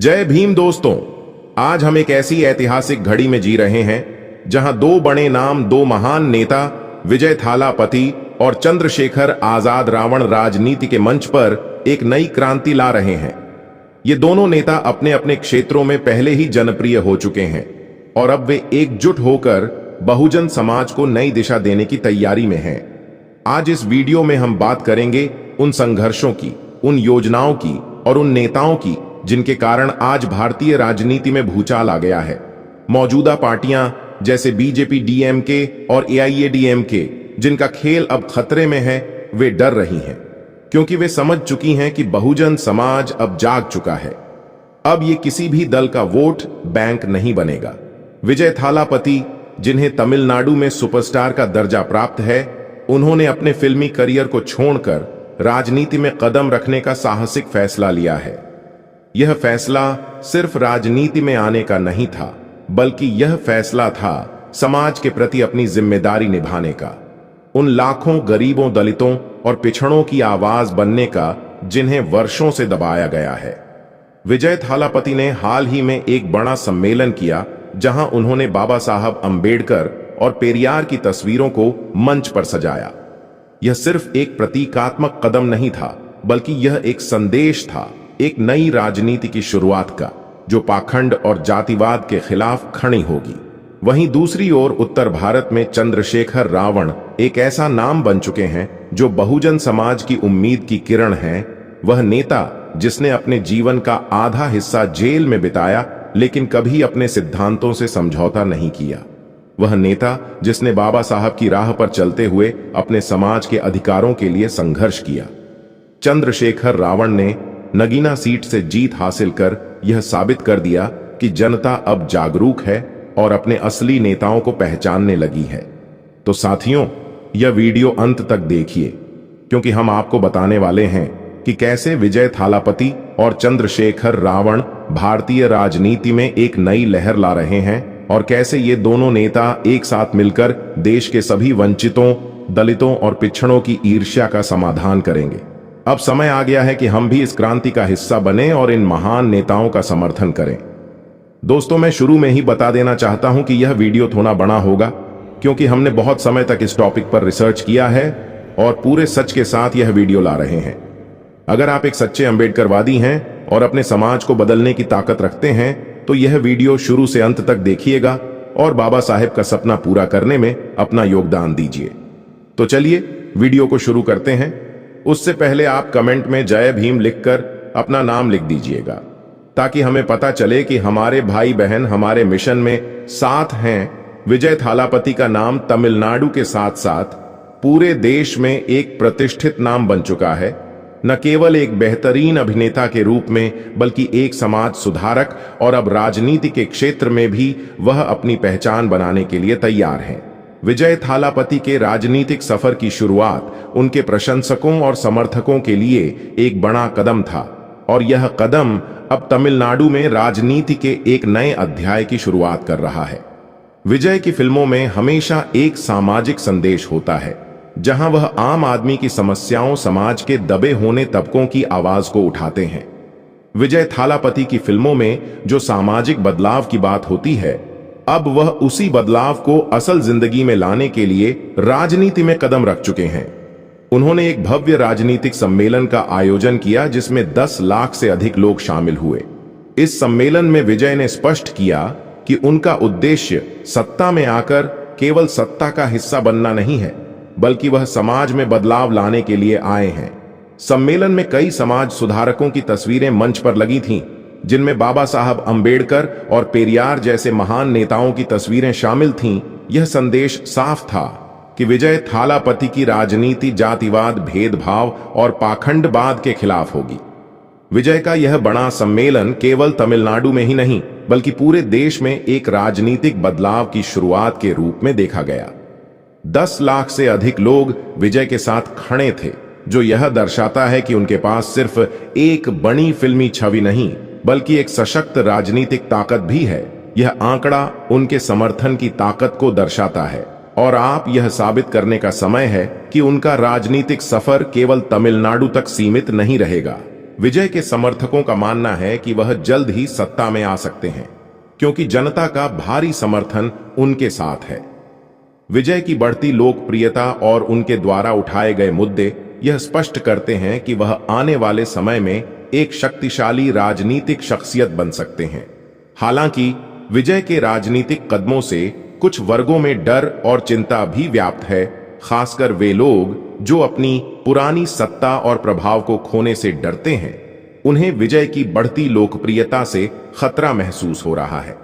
जय भीम दोस्तों, आज हम एक ऐसी ऐतिहासिक घड़ी में जी रहे हैं जहां दो बड़े नाम, दो महान नेता विजय थालापति और चंद्रशेखर आजाद रावण राजनीति के मंच पर एक नई क्रांति ला रहे हैं। ये दोनों नेता अपने अपने क्षेत्रों में पहले ही जनप्रिय हो चुके हैं और अब वे एकजुट होकर बहुजन समाज को नई दिशा देने की तैयारी में हैं। आज इस वीडियो में हम बात करेंगे उन संघर्षों की, उन योजनाओं की और उन नेताओं की जिनके कारण आज भारतीय राजनीति में भूचाल आ गया है। मौजूदा पार्टियां जैसे बीजेपी डीएमके और एआईएडीएमके, जिनका खेल अब खतरे में है, वे डर रही हैं क्योंकि वे समझ चुकी हैं कि बहुजन समाज अब जाग चुका है। अब ये किसी भी दल का वोट बैंक नहीं बनेगा। विजय थालापति, जिन्हें तमिलनाडु में सुपरस्टार का दर्जा प्राप्त है, उन्होंने अपने फिल्मी करियर को छोड़कर राजनीति में कदम रखने का साहसिक फैसला लिया है। यह फैसला सिर्फ राजनीति में आने का नहीं था, बल्कि यह फैसला था समाज के प्रति अपनी जिम्मेदारी निभाने का, उन लाखों गरीबों, दलितों और पिछड़ों की आवाज बनने का जिन्हें वर्षों से दबाया गया है। विजय थालापति ने हाल ही में एक बड़ा सम्मेलन किया जहां उन्होंने बाबा साहब अंबेडकर और पेरियार की तस्वीरों को मंच पर सजाया। यह सिर्फ एक प्रतीकात्मक कदम नहीं था, बल्कि यह एक संदेश था, एक नई राजनीति की शुरुआत का, जो पाखंड और जातिवाद के खिलाफ खड़ी होगी। वहीं दूसरी ओर उत्तर भारत में चंद्रशेखर रावण एक ऐसा नाम बन चुके हैं जो बहुजन समाज की उम्मीद की किरण है। वह नेता जिसने अपने जीवन का आधा हिस्सा जेल में बिताया, लेकिन कभी अपने सिद्धांतों से समझौता नहीं किया। वह नेता जिसने बाबा साहब की राह पर चलते हुए अपने समाज के अधिकारों के लिए संघर्ष किया। चंद्रशेखर रावण ने नगीना सीट से जीत हासिल कर यह साबित कर दिया कि जनता अब जागरूक है और अपने असली नेताओं को पहचानने लगी है। तो साथियों, यह वीडियो अंत तक देखिए, क्योंकि हम आपको बताने वाले हैं कि कैसे विजय थालापति और चंद्रशेखर रावण भारतीय राजनीति में एक नई लहर ला रहे हैं और कैसे ये दोनों नेता एक साथ मिलकर देश के सभी वंचितों, दलितों और पिछड़ों की ईर्ष्या का समाधान करेंगे। अब समय आ गया है कि हम भी इस क्रांति का हिस्सा बने और इन महान नेताओं का समर्थन करें। दोस्तों, मैं शुरू में ही बता देना चाहता हूं कि यह वीडियो थोड़ा बड़ा होगा, क्योंकि हमने बहुत समय तक इस टॉपिक पर रिसर्च किया है और पूरे सच के साथ यह वीडियो ला रहे हैं। अगर आप एक सच्चे अंबेडकरवादी हैं और अपने समाज को बदलने की ताकत रखते हैं, तो यह वीडियो शुरू से अंत तक देखिएगा और बाबा साहेब का सपना पूरा करने में अपना योगदान दीजिए। तो चलिए वीडियो को शुरू करते हैं। उससे पहले आप कमेंट में जय भीम लिखकर अपना नाम लिख दीजिएगा, ताकि हमें पता चले कि हमारे भाई बहन हमारे मिशन में साथ हैं। विजय थालापति का नाम तमिलनाडु के साथ साथ पूरे देश में एक प्रतिष्ठित नाम बन चुका है। न केवल एक बेहतरीन अभिनेता के रूप में, बल्कि एक समाज सुधारक, और अब राजनीति के क्षेत्र में भी वह अपनी पहचान बनाने के लिए तैयार हैं। विजय थालापति के राजनीतिक सफर की शुरुआत उनके प्रशंसकों और समर्थकों के लिए एक बड़ा कदम था, और यह कदम अब तमिलनाडु में राजनीति के एक नए अध्याय की शुरुआत कर रहा है। विजय की फिल्मों में हमेशा एक सामाजिक संदेश होता है, जहां वह आम आदमी की समस्याओं, समाज के दबे होने तबकों की आवाज को उठाते हैं। विजय थालापति की फिल्मों में जो सामाजिक बदलाव की बात होती है, अब वह उसी बदलाव को असल जिंदगी में लाने के लिए राजनीति में कदम रख चुके हैं। उन्होंने एक भव्य राजनीतिक सम्मेलन का आयोजन किया जिसमें 10 लाख से अधिक लोग शामिल हुए। इस सम्मेलन में विजय ने स्पष्ट किया कि उनका उद्देश्य सत्ता में आकर केवल सत्ता का हिस्सा बनना नहीं है, बल्कि वह समाज में बदलाव लाने के लिए आए हैं। सम्मेलन में कई समाज सुधारकों की तस्वीरें मंच पर लगी थीं, जिनमें बाबा साहब अंबेडकर और पेरियार जैसे महान नेताओं की तस्वीरें शामिल थीं। यह संदेश साफ था कि विजय थालापति की राजनीति जातिवाद, भेदभाव और पाखंडवाद के खिलाफ होगी। विजय का यह बड़ा सम्मेलन केवल तमिलनाडु में ही नहीं, बल्कि पूरे देश में एक राजनीतिक बदलाव की शुरुआत के रूप में देखा गया। 10 लाख से अधिक लोग विजय के साथ खड़े थे, जो यह दर्शाता है कि उनके पास सिर्फ एक बड़ी फिल्मी छवि नहीं, बल्कि एक सशक्त राजनीतिक ताकत भी है। यह आंकड़ा उनके समर्थन की ताकत को दर्शाता है और आप यह साबित करने का समय है कि उनका राजनीतिक सफर केवल तमिलनाडु तक सीमित नहीं रहेगा। विजय के समर्थकों का मानना है कि वह जल्द ही सत्ता में आ सकते हैं, क्योंकि जनता का भारी समर्थन उनके साथ है। विजय की बढ़ती लोकप्रियता और उनके द्वारा उठाए गए मुद्दे यह स्पष्ट करते हैं कि वह आने वाले समय में एक शक्तिशाली राजनीतिक शख्सियत बन सकते हैं। हालांकि विजय के राजनीतिक कदमों से कुछ वर्गों में डर और चिंता भी व्याप्त है, खासकर वे लोग जो अपनी पुरानी सत्ता और प्रभाव को खोने से डरते हैं। उन्हें विजय की बढ़ती लोकप्रियता से खतरा महसूस हो रहा है।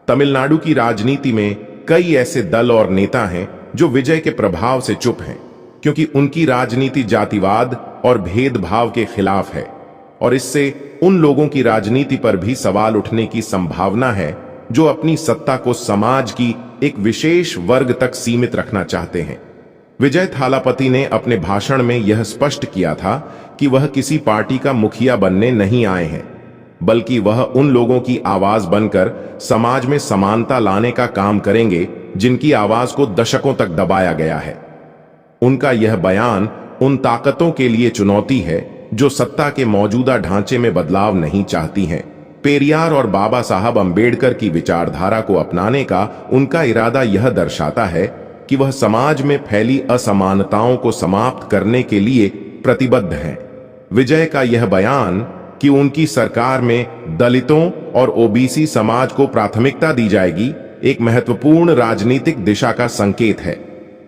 तमिलनाडु की राजनीति में कई ऐसे दल और नेता हैं जो विजय के प्रभाव से चुप हैं, क्योंकि उनकी राजनीति जातिवाद और भेदभाव के खिलाफ है, और इससे उन लोगों की राजनीति पर भी सवाल उठने की संभावना है जो अपनी सत्ता को समाज की एक विशेष वर्ग तक सीमित रखना चाहते हैं। विजय थालापति ने अपने भाषण में यह स्पष्ट किया था कि वह किसी पार्टी का मुखिया बनने नहीं आए हैं, बल्कि वह उन लोगों की आवाज बनकर समाज में समानता लाने का काम करेंगे जिनकी आवाज को दशकों तक दबाया गया है। उनका यह बयान उन ताकतों के लिए चुनौती है जो सत्ता के मौजूदा ढांचे में बदलाव नहीं चाहती हैं। पेरियार और बाबा साहब अंबेडकर की विचारधारा को अपनाने का उनका इरादा यह दर्शाता है कि वह समाज में फैली असमानताओं को समाप्त करने के लिए प्रतिबद्ध हैं। विजय का यह बयान कि उनकी सरकार में दलितों और ओबीसी समाज को प्राथमिकता दी जाएगी एक महत्वपूर्ण राजनीतिक दिशा का संकेत है।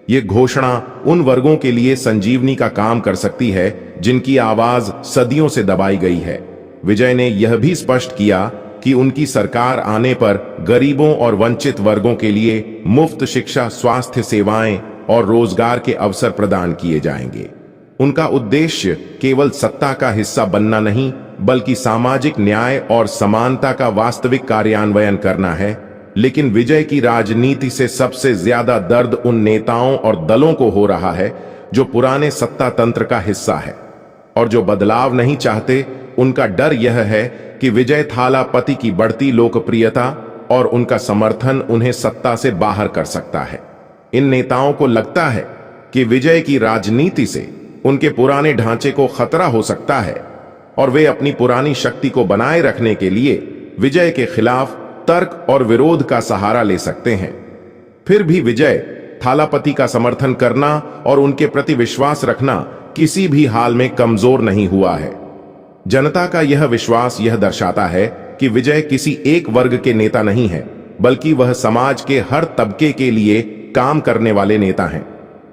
यह घोषणा उन वर्गों के लिए संजीवनी का काम कर सकती है जिनकी आवाज सदियों से दबाई गई है। विजय ने यह भी स्पष्ट किया कि उनकी सरकार आने पर गरीबों और वंचित वर्गों के लिए मुफ्त शिक्षा, स्वास्थ्य सेवाएं और रोजगार के अवसर प्रदान किए जाएंगे। उनका उद्देश्य केवल सत्ता का हिस्सा बनना नहीं, बल्कि सामाजिक न्याय और समानता का वास्तविक कार्यान्वयन करना है। लेकिन विजय की राजनीति से सबसे ज्यादा दर्द उन नेताओं और दलों को हो रहा है जो पुराने सत्ता तंत्र का हिस्सा है और जो बदलाव नहीं चाहते। उनका डर यह है कि विजय थालापति की बढ़ती लोकप्रियता और उनका समर्थन उन्हें सत्ता से बाहर कर सकता है। इन नेताओं को लगता है कि विजय की राजनीति से उनके पुराने ढांचे को खतरा हो सकता है और वे अपनी पुरानी शक्ति को बनाए रखने के लिए विजय के खिलाफ तर्क और विरोध का सहारा ले सकते हैं। फिर भी विजय थालापति का समर्थन करना और उनके प्रति विश्वास रखना किसी भी हाल में कमजोर नहीं हुआ है। जनता का यह विश्वास यह दर्शाता है कि विजय किसी एक वर्ग के नेता नहीं है, बल्कि वह समाज के हर तबके के लिए काम करने वाले नेता हैं।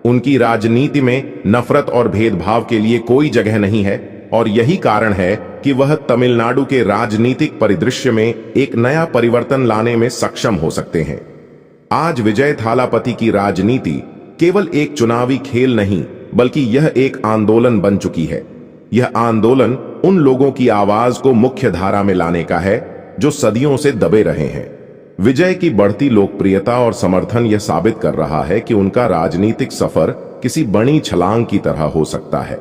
उनकी राजनीति में नफरत और भेदभाव के लिए कोई जगह नहीं है, और यही कारण है कि वह तमिलनाडु के राजनीतिक परिदृश्य में एक नया परिवर्तन लाने में सक्षम हो सकते हैं। आज विजय थालापति की राजनीति केवल एक चुनावी खेल नहीं, बल्कि यह एक आंदोलन बन चुकी है। यह आंदोलन उन लोगों की आवाज को मुख्य धारा में लाने का है जो सदियों से दबे रहे हैं। विजय की बढ़ती लोकप्रियता और समर्थन यह साबित कर रहा है कि उनका राजनीतिक सफर किसी बड़ी छलांग की तरह हो सकता है।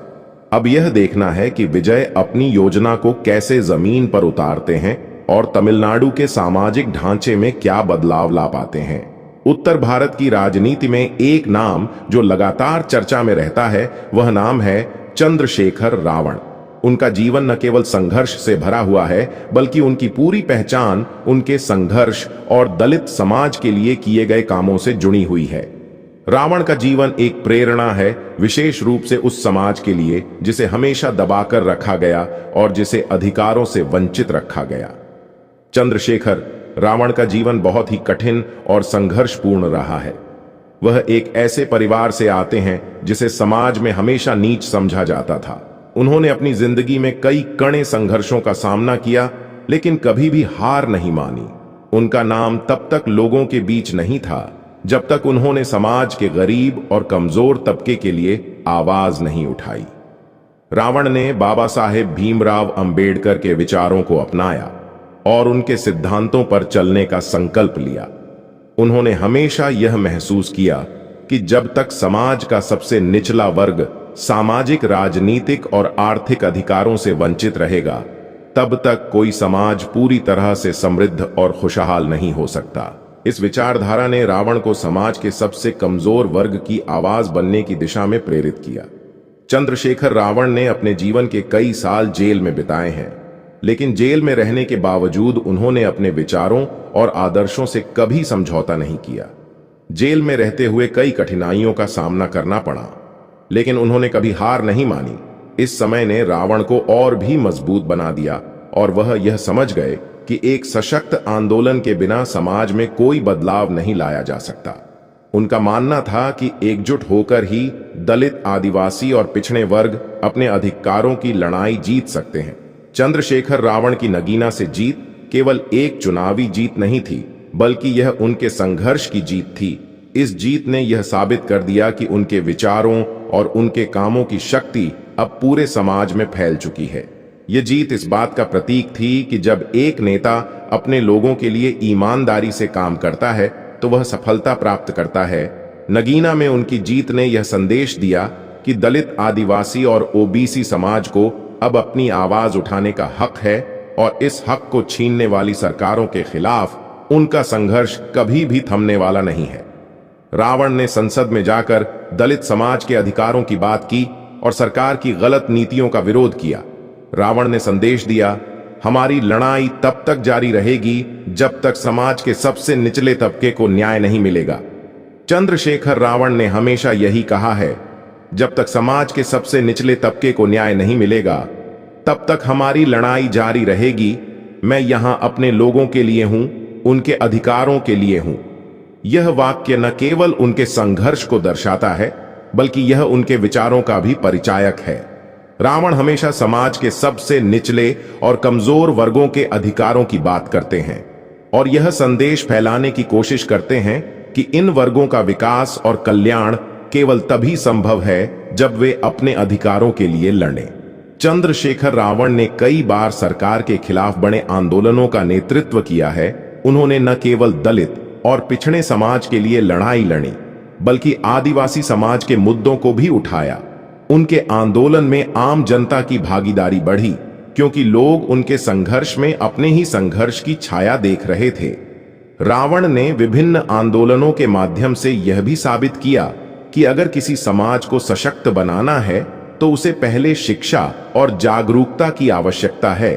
अब यह देखना है कि विजय अपनी योजना को कैसे जमीन पर उतारते हैं और तमिलनाडु के सामाजिक ढांचे में क्या बदलाव ला पाते हैं। उत्तर भारत की राजनीति में एक नाम जो लगातार चर्चा में रहता है, वह नाम है चंद्रशेखर रावण। उनका जीवन न केवल संघर्ष से भरा हुआ है, बल्कि उनकी पूरी पहचान उनके संघर्ष और दलित समाज के लिए किए गए कामों से जुड़ी हुई है। रावण का जीवन एक प्रेरणा है, विशेष रूप से उस समाज के लिए जिसे हमेशा दबाकर रखा गया और जिसे अधिकारों से वंचित रखा गया। चंद्रशेखर रावण का जीवन बहुत ही कठिन और संघर्षपूर्ण रहा है। वह एक ऐसे परिवार से आते हैं जिसे समाज में हमेशा नीच समझा जाता था। उन्होंने अपनी जिंदगी में कई कड़े संघर्षों का सामना किया, लेकिन कभी भी हार नहीं मानी। उनका नाम तब तक लोगों के बीच नहीं था जब तक उन्होंने समाज के गरीब और कमजोर तबके के लिए आवाज नहीं उठाई। रावण ने बाबा साहेब भीमराव अंबेडकर के विचारों को अपनाया और उनके सिद्धांतों पर चलने का संकल्प लिया। उन्होंने हमेशा यह महसूस किया कि जब तक समाज का सबसे निचला वर्ग सामाजिक, राजनीतिक और आर्थिक अधिकारों से वंचित रहेगा, तब तक कोई समाज पूरी तरह से समृद्ध और खुशहाल नहीं हो सकता। इस विचारधारा ने रावण को समाज के सबसे कमजोर वर्ग की आवाज बनने की दिशा में प्रेरित किया। चंद्रशेखर रावण ने अपने जीवन के कई साल जेल में बिताए हैं, लेकिन जेल में रहने के बावजूद उन्होंने अपने विचारों और आदर्शों से कभी समझौता नहीं किया। जेल में रहते हुए कई कठिनाइयों का सामना करना पड़ा, लेकिन उन्होंने कभी हार नहीं मानी। इस समय ने रावण को और भी मजबूत बना दिया और वह यह समझ गए कि एक सशक्त आंदोलन के बिना समाज में कोई बदलाव नहीं लाया जा सकता। उनका मानना था कि एकजुट होकर ही दलित, आदिवासी और पिछड़े वर्ग अपने अधिकारों की लड़ाई जीत सकते हैं। चंद्रशेखर रावण की नगीना से जीत केवल एक चुनावी जीत नहीं थी, बल्कि यह उनके संघर्ष की जीत थी। इस जीत ने यह साबित कर दिया कि उनके विचारों और उनके कामों की शक्ति अब पूरे समाज में फैल चुकी है। यह जीत इस बात का प्रतीक थी कि जब एक नेता अपने लोगों के लिए ईमानदारी से काम करता है तो वह सफलता प्राप्त करता है। नगीना में उनकी जीत ने यह संदेश दिया कि दलित, आदिवासी और ओबीसी समाज को अब अपनी आवाज उठाने का हक है और इस हक को छीनने वाली सरकारों के खिलाफ उनका संघर्ष कभी भी थमने वाला नहीं है। रावण ने संसद में जाकर दलित समाज के अधिकारों की बात की और सरकार की गलत नीतियों का विरोध किया। रावण ने संदेश दिया, हमारी लड़ाई तब तक जारी रहेगी जब तक समाज के सबसे निचले तबके को न्याय नहीं मिलेगा। चंद्रशेखर रावण ने हमेशा यही कहा है, जब तक समाज के सबसे निचले तबके को न्याय नहीं मिलेगा तब तक हमारी लड़ाई जारी रहेगी। मैं यहां अपने लोगों के लिए हूं, उनके अधिकारों के लिए हूं। यह वाक्य न केवल उनके संघर्ष को दर्शाता है, बल्कि यह उनके विचारों का भी परिचायक है। रावण हमेशा समाज के सबसे निचले और कमजोर वर्गों के अधिकारों की बात करते हैं और यह संदेश फैलाने की कोशिश करते हैं कि इन वर्गों का विकास और कल्याण केवल तभी संभव है जब वे अपने अधिकारों के लिए लड़ें। चंद्रशेखर रावण ने कई बार सरकार के खिलाफ बड़े आंदोलनों का नेतृत्व किया है। उन्होंने न केवल दलित और पिछड़े समाज के लिए लड़ाई लड़ी, बल्कि आदिवासी समाज के मुद्दों को भी उठाया। उनके आंदोलन में आम जनता की भागीदारी बढ़ी, क्योंकि लोग उनके संघर्ष में अपने ही संघर्ष की छाया देख रहे थे। रावण ने विभिन्न आंदोलनों के माध्यम से यह भी साबित किया कि अगर किसी समाज को सशक्त बनाना है तो उसे पहले शिक्षा और जागरूकता की आवश्यकता है।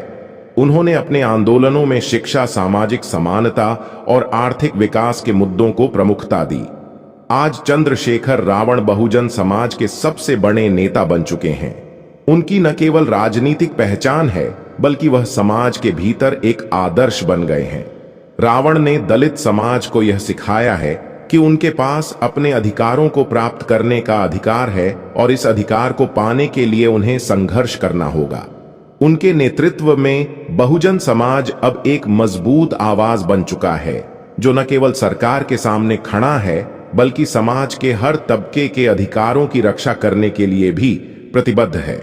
उन्होंने अपने आंदोलनों में शिक्षा, सामाजिक समानता और आर्थिक विकास के मुद्दों को प्रमुखता दी। आज चंद्रशेखर रावण बहुजन समाज के सबसे बड़े नेता बन चुके हैं। उनकी न केवल राजनीतिक पहचान है, बल्कि वह समाज के भीतर एक आदर्श बन गए हैं। रावण ने दलित समाज को यह सिखाया है कि उनके पास अपने अधिकारों को प्राप्त करने का अधिकार है और इस अधिकार को पाने के लिए उन्हें संघर्ष करना होगा। उनके नेतृत्व में बहुजन समाज अब एक मजबूत आवाज बन चुका है, जो न केवल सरकार के सामने खड़ा है, बल्कि समाज के हर तबके के अधिकारों की रक्षा करने के लिए भी प्रतिबद्ध है।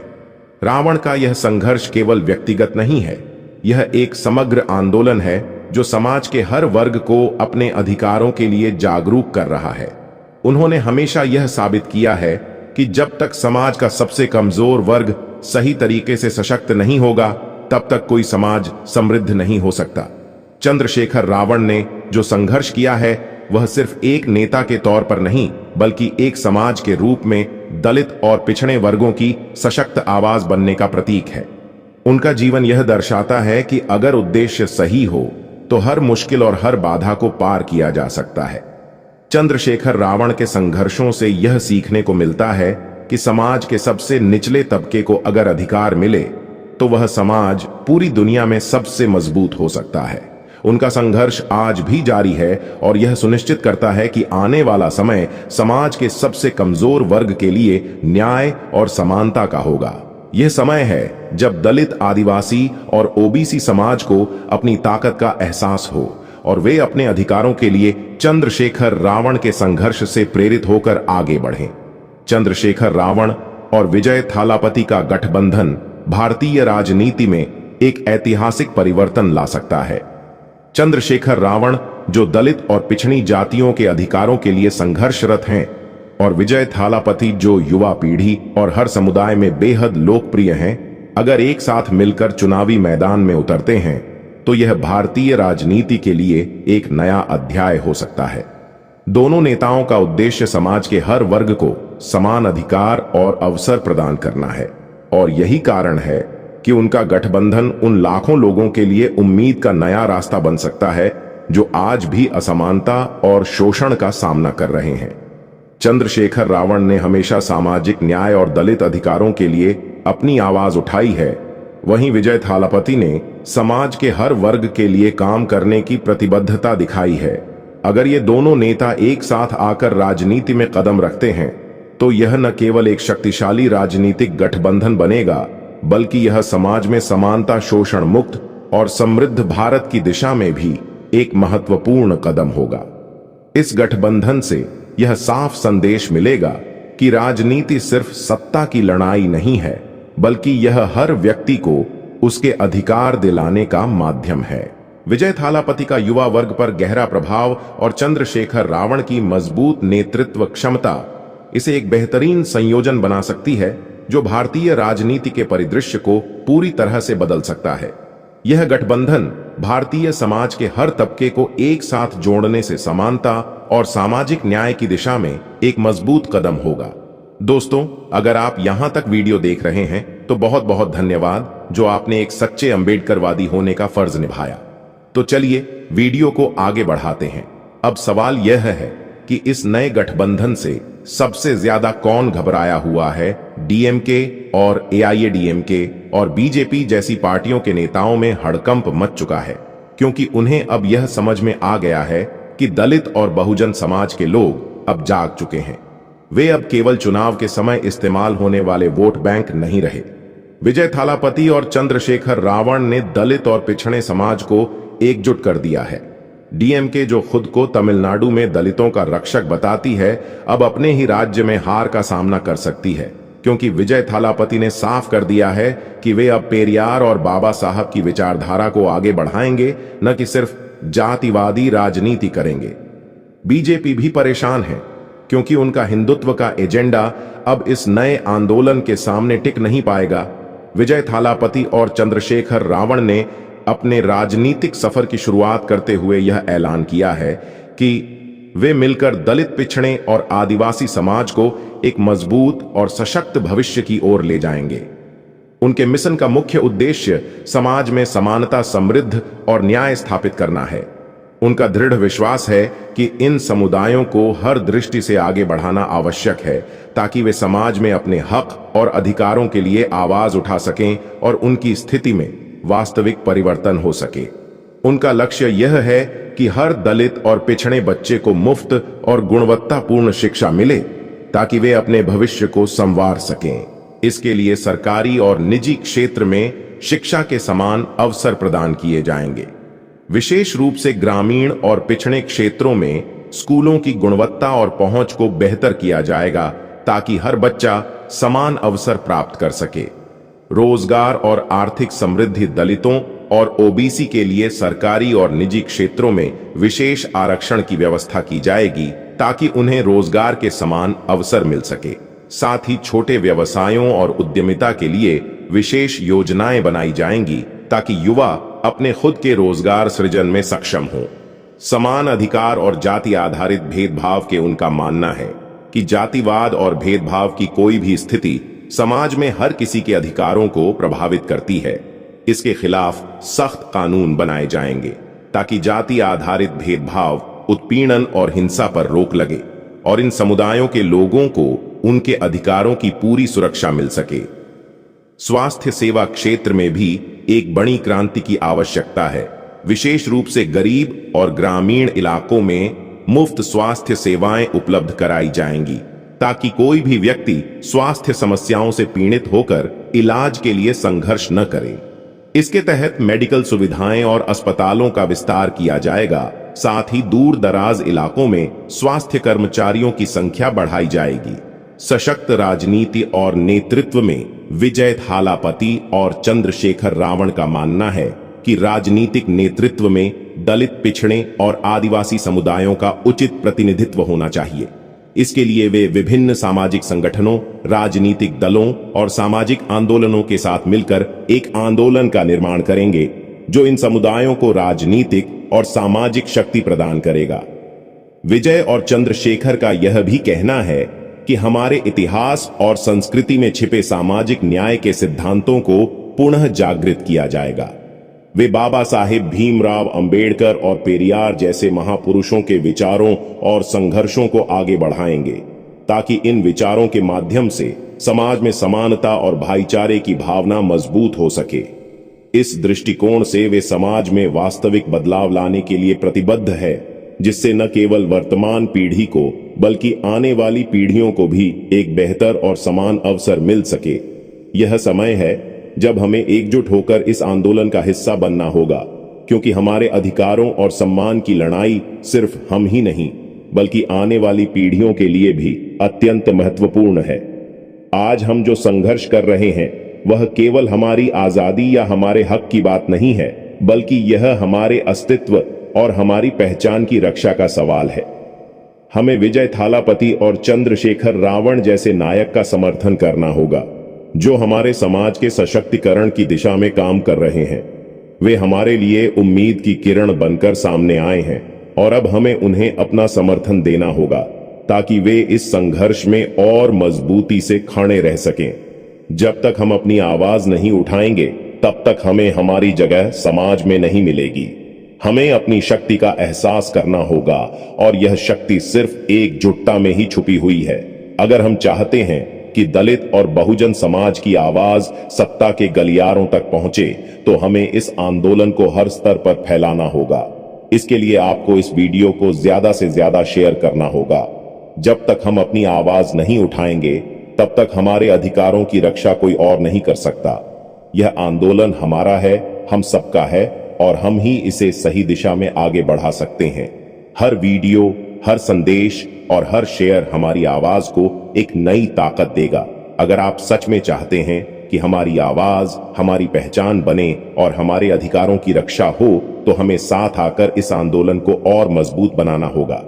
रावण का यह संघर्ष केवल व्यक्तिगत नहीं है, यह एक समग्र आंदोलन है जो समाज के हर वर्ग को अपने अधिकारों के लिए जागरूक कर रहा है। उन्होंने हमेशा यह साबित किया है कि जब तक समाज का सबसे कमजोर वर्ग सही तरीके से सशक्त नहीं होगा, तब तक कोई समाज समृद्ध नहीं हो सकता। चंद्रशेखर रावण ने जो संघर्ष किया है वह सिर्फ एक नेता के तौर पर नहीं, बल्कि एक समाज के रूप में दलित और पिछड़े वर्गों की सशक्त आवाज बनने का प्रतीक है। उनका जीवन यह दर्शाता है कि अगर उद्देश्य सही हो तो हर मुश्किल और हर बाधा को पार किया जा सकता है। चंद्रशेखर रावण के संघर्षों से यह सीखने को मिलता है कि समाज के सबसे निचले तबके को अगर अधिकार मिले तो वह समाज पूरी दुनिया में सबसे मजबूत हो सकता है। उनका संघर्ष आज भी जारी है और यह सुनिश्चित करता है कि आने वाला समय समाज के सबसे कमजोर वर्ग के लिए न्याय और समानता का होगा। यह समय है जब दलित, आदिवासी और ओबीसी समाज को अपनी ताकत का एहसास हो और वे अपने अधिकारों के लिए चंद्रशेखर रावण के संघर्ष से प्रेरित होकर आगे बढ़ें। चंद्रशेखर रावण और विजय थालापति का गठबंधन भारतीय राजनीति में एक ऐतिहासिक परिवर्तन ला सकता है। चंद्रशेखर रावण जो दलित और पिछड़ी जातियों के अधिकारों के लिए संघर्षरत हैं, और विजय थालापति जो युवा पीढ़ी और हर समुदाय में बेहद लोकप्रिय हैं, अगर एक साथ मिलकर चुनावी मैदान में उतरते हैं तो यह भारतीय राजनीति के लिए एक नया अध्याय हो सकता है। दोनों नेताओं का उद्देश्य समाज के हर वर्ग को समान अधिकार और अवसर प्रदान करना है और यही कारण है कि उनका गठबंधन उन लाखों लोगों के लिए उम्मीद का नया रास्ता बन सकता है जो आज भी असमानता और शोषण का सामना कर रहे हैं। चंद्रशेखर रावण ने हमेशा सामाजिक न्याय और दलित अधिकारों के लिए अपनी आवाज उठाई है, वहीं विजय थालापति ने समाज के हर वर्ग के लिए काम करने की प्रतिबद्धता दिखाई है। अगर ये दोनों नेता एक साथ आकर राजनीति में कदम रखते हैं तो यह न केवल एक शक्तिशाली राजनीतिक गठबंधन बनेगा, बल्कि यह समाज में समानता, शोषण मुक्त और समृद्ध भारत की दिशा में भी एक महत्वपूर्ण कदम होगा। इस गठबंधन से यह साफ संदेश मिलेगा कि राजनीति सिर्फ सत्ता की लड़ाई नहीं है, बल्कि यह हर व्यक्ति को उसके अधिकार दिलाने का माध्यम है। विजय थालापति का युवा वर्ग पर गहरा प्रभाव और चंद्रशेखर रावण की मजबूत नेतृत्व क्षमता इसे एक बेहतरीन संयोजन बना सकती है जो भारतीय राजनीति के परिदृश्य को पूरी तरह से बदल सकता है। यह गठबंधन भारतीय समाज के हर तबके को एक साथ जोड़ने से समानता और सामाजिक न्याय की दिशा में एक मजबूत कदम होगा। दोस्तों, अगर आप यहां तक वीडियो देख रहे हैं तो बहुत बहुत धन्यवाद जो आपने एक सच्चे अंबेडकरवादी होने का फर्ज निभाया। तो चलिए वीडियो को आगे बढ़ाते हैं। अब सवाल यह है कि इस नए गठबंधन से सबसे ज्यादा कौन घबराया हुआ है? डीएमके और एआईएडीएमके और बीजेपी जैसी पार्टियों के नेताओं में हड़कंप मच चुका है, क्योंकि उन्हें अब यह समझ में आ गया है कि दलित और बहुजन समाज के लोग अब जाग चुके हैं। वे अब केवल चुनाव के समय इस्तेमाल होने वाले वोट बैंक नहीं रहे। विजय थालापति और चंद्रशेखर रावण ने दलित और पिछड़े समाज को एकजुट कर दिया है। डीएमके, जो खुद को तमिलनाडु में दलितों का रक्षक बताती है, अब अपने ही राज्य में हार का सामना कर सकती है, क्योंकि विजय थालापति ने साफ कर दिया है कि वे अब पेरियार और बाबा साहब की विचारधारा को आगे बढ़ाएंगे, न कि सिर्फ जातिवादी राजनीति करेंगे। बीजेपी भी परेशान है, क्योंकि उनका हिंदुत्व का एजेंडा अब इस नए आंदोलन के सामने टिक नहीं पाएगा। विजय थालापति और चंद्रशेखर रावण ने अपने राजनीतिक सफर की शुरुआत करते हुए यह ऐलान किया है कि वे मिलकर दलित, पिछड़े और आदिवासी समाज को एक मजबूत और सशक्त भविष्य की ओर ले जाएंगे। उनके मिशन का मुख्य उद्देश्य समाज में समानता, समृद्धि और न्याय स्थापित करना है। उनका दृढ़ विश्वास है कि इन समुदायों को हर दृष्टि से आगे बढ़ाना आवश्यक है, ताकि वे समाज में अपने हक और अधिकारों के लिए आवाज उठा सकें और उनकी स्थिति में वास्तविक परिवर्तन हो सके। उनका लक्ष्य यह है कि हर दलित और पिछड़े बच्चे को मुफ्त और गुणवत्तापूर्ण शिक्षा मिले, ताकि वे अपने भविष्य को संवार सकें। इसके लिए सरकारी और निजी क्षेत्र में शिक्षा के समान अवसर प्रदान किए जाएंगे। विशेष रूप से ग्रामीण और पिछड़े क्षेत्रों में स्कूलों की गुणवत्ता और पहुंच को बेहतर किया जाएगा, ताकि हर बच्चा समान अवसर प्राप्त कर सके। रोजगार और आर्थिक समृद्धि दलितों और ओबीसी के लिए सरकारी और निजी क्षेत्रों में विशेष आरक्षण की व्यवस्था की जाएगी, ताकि उन्हें रोजगार के समान अवसर मिल सके। साथ ही छोटे व्यवसायों और उद्यमिता के लिए विशेष योजनाएं बनाई जाएंगी, ताकि युवा अपने खुद के रोजगार सृजन में सक्षम हों। समान अधिकार और जाति आधारित भेदभाव के उनका मानना है कि जातिवाद और भेदभाव की कोई भी स्थिति समाज में हर किसी के अधिकारों को प्रभावित करती है। इसके खिलाफ सख्त कानून बनाए जाएंगे, ताकि जाति आधारित भेदभाव, उत्पीड़न और हिंसा पर रोक लगे और इन समुदायों के लोगों को उनके अधिकारों की पूरी सुरक्षा मिल सके। स्वास्थ्य सेवा क्षेत्र में भी एक बड़ी क्रांति की आवश्यकता है। विशेष रूप से गरीब और ग्रामीण इलाकों में मुफ्त स्वास्थ्य सेवाएं उपलब्ध कराई जाएंगी, ताकि कोई भी व्यक्ति स्वास्थ्य समस्याओं से पीड़ित होकर इलाज के लिए संघर्ष न करे। इसके तहत मेडिकल सुविधाएं और अस्पतालों का विस्तार किया जाएगा। साथ ही दूर दराज इलाकों में स्वास्थ्य कर्मचारियों की संख्या बढ़ाई जाएगी। सशक्त राजनीति और नेतृत्व में विजय थालापति और चंद्रशेखर रावण का मानना है कि राजनीतिक नेतृत्व में दलित, पिछड़े और आदिवासी समुदायों का उचित प्रतिनिधित्व होना चाहिए। इसके लिए वे विभिन्न सामाजिक संगठनों, राजनीतिक दलों और सामाजिक आंदोलनों के साथ मिलकर एक आंदोलन का निर्माण करेंगे, जो इन समुदायों को राजनीतिक और सामाजिक शक्ति प्रदान करेगा। विजय और चंद्रशेखर का यह भी कहना है कि हमारे इतिहास और संस्कृति में छिपे सामाजिक न्याय के सिद्धांतों को पुनः जागृत किया जाएगा। वे बाबा साहेब भीमराव अंबेडकर और पेरियार जैसे महापुरुषों के विचारों और संघर्षों को आगे बढ़ाएंगे, ताकि इन विचारों के माध्यम से समाज में समानता और भाईचारे की भावना मजबूत हो सके। इस दृष्टिकोण से वे समाज में वास्तविक बदलाव लाने के लिए प्रतिबद्ध है, जिससे न केवल वर्तमान पीढ़ी को बल्कि आने वाली पीढ़ियों को भी एक बेहतर और समान अवसर मिल सके। यह समय है जब हमें एकजुट होकर इस आंदोलन का हिस्सा बनना होगा, क्योंकि हमारे अधिकारों और सम्मान की लड़ाई सिर्फ हम ही नहीं बल्कि आने वाली पीढ़ियों के लिए भी अत्यंत महत्वपूर्ण है। आज हम जो संघर्ष कर रहे हैं वह केवल हमारी आजादी या हमारे हक की बात नहीं है, बल्कि यह हमारे अस्तित्व और हमारी पहचान की रक्षा का सवाल है। हमें विजय थालापति और चंद्रशेखर रावण जैसे नायक का समर्थन करना होगा, जो हमारे समाज के सशक्तिकरण की दिशा में काम कर रहे हैं। वे हमारे लिए उम्मीद की किरण बनकर सामने आए हैं और अब हमें उन्हें अपना समर्थन देना होगा, ताकि वे इस संघर्ष में और मजबूती से खड़े रह सकें। जब तक हम अपनी आवाज नहीं उठाएंगे, तब तक हमें हमारी जगह समाज में नहीं मिलेगी। हमें अपनी शक्ति का एहसास करना होगा और यह शक्ति सिर्फ एकजुटता में ही छुपी हुई है। अगर हम चाहते हैं कि दलित और बहुजन समाज की आवाज सत्ता के गलियारों तक पहुंचे, तो हमें इस आंदोलन को हर स्तर पर फैलाना होगा। इसके लिए आपको इस वीडियो को ज्यादा से ज्यादा शेयर करना होगा। जब तक हम अपनी आवाज नहीं उठाएंगे, तब तक हमारे अधिकारों की रक्षा कोई और नहीं कर सकता। यह आंदोलन हमारा है, हम सबका है और हम ही इसे सही दिशा में आगे बढ़ा सकते हैं। हर वीडियो, हर संदेश और हर शेयर हमारी आवाज को एक नई ताकत देगा। अगर आप सच में चाहते हैं कि हमारी आवाज हमारी पहचान बने और हमारे अधिकारों की रक्षा हो, तो हमें साथ आकर इस आंदोलन को और मजबूत बनाना होगा।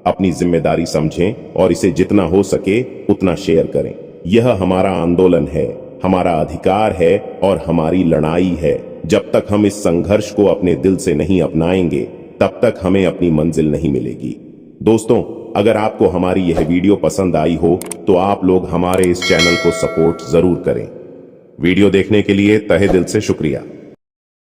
अपनी जिम्मेदारी समझें और इसे जितना हो सके उतना शेयर करें। यह हमारा आंदोलन है, हमारा अधिकार है और हमारी लड़ाई है। जब तक हम इस संघर्ष को अपने दिल से नहीं अपनाएंगे, तब तक हमें अपनी मंजिल नहीं मिलेगी। दोस्तों, अगर आपको हमारी यह वीडियो पसंद आई हो तो आप लोग हमारे इस चैनल को सपोर्ट जरूर करें। वीडियो देखने के लिए तहे दिल से शुक्रिया।